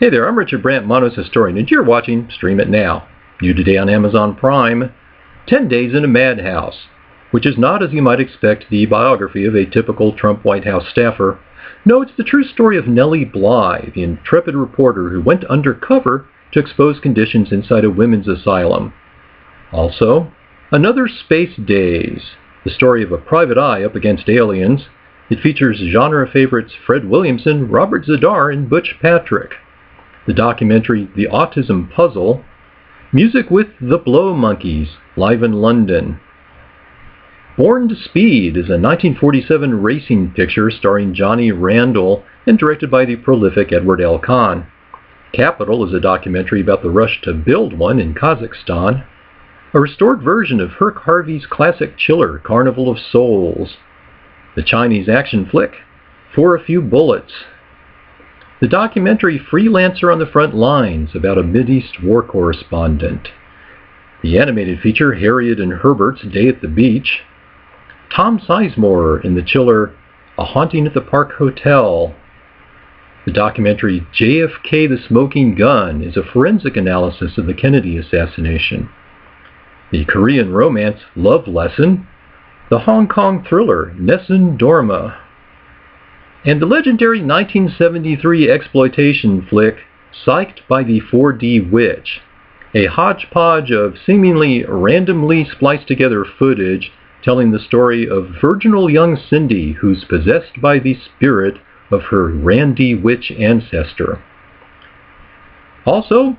Hey there, I'm Richard Brandt, Monos Historian, and you're watching Stream It Now. New today on Amazon Prime, 10 Days in a Madhouse, which is not, as you might expect, the biography of a typical Trump White House staffer. No, it's the true story of Nellie Bly, the intrepid reporter who went undercover to expose conditions inside a women's asylum. Also, Another Space Days, the story of a private eye up against aliens. It features genre favorites Fred Williamson, Robert Z'Dar, and Butch Patrick. The documentary The Autism Puzzle, music with The Blow Monkeys, live in London. Born to Speed is a 1947 racing picture starring Johnny Randall and directed by the prolific Edward L. Kahn. Capital is a documentary about the rush to build one in Kazakhstan. A restored version of Herc Harvey's classic chiller, Carnival of Souls. The Chinese action flick, For a Few Bullets. The documentary Freelancer on the Front Lines, about a Mideast war correspondent. The animated feature Harriet and Herbert's Day at the Beach. Tom Sizemore in the chiller A Haunting at the Park Hotel. The documentary JFK the Smoking Gun is a forensic analysis of the Kennedy assassination. The Korean romance Love Lesson. The Hong Kong thriller Nessun Dorma. And the legendary 1973 exploitation flick Psyched by the 4D Witch, a hodgepodge of seemingly randomly spliced together footage telling the story of virginal young Cindy who's possessed by the spirit of her Randy Witch ancestor. Also,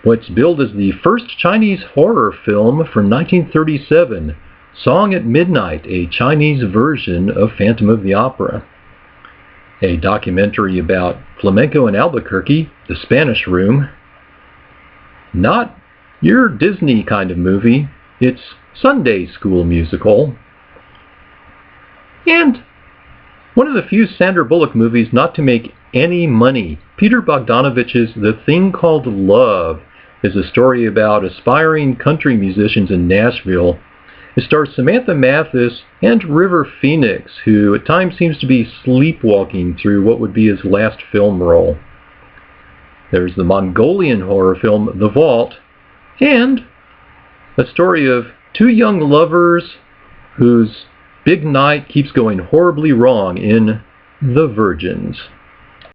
what's billed as the first Chinese horror film from 1937, Song at Midnight, a Chinese version of Phantom of the Opera. A documentary about flamenco in Albuquerque, The Spanish Room. Not your Disney kind of movie, it's Sunday School Musical. And one of the few Sandra Bullock movies not to make any money, Peter Bogdanovich's The Thing Called Love, is a story about aspiring country musicians in Nashville. It stars Samantha Mathis and River Phoenix, who at times seems to be sleepwalking through what would be his last film role. There's the Mongolian horror film The Vault, and a story of two young lovers whose big night keeps going horribly wrong in The Virgins.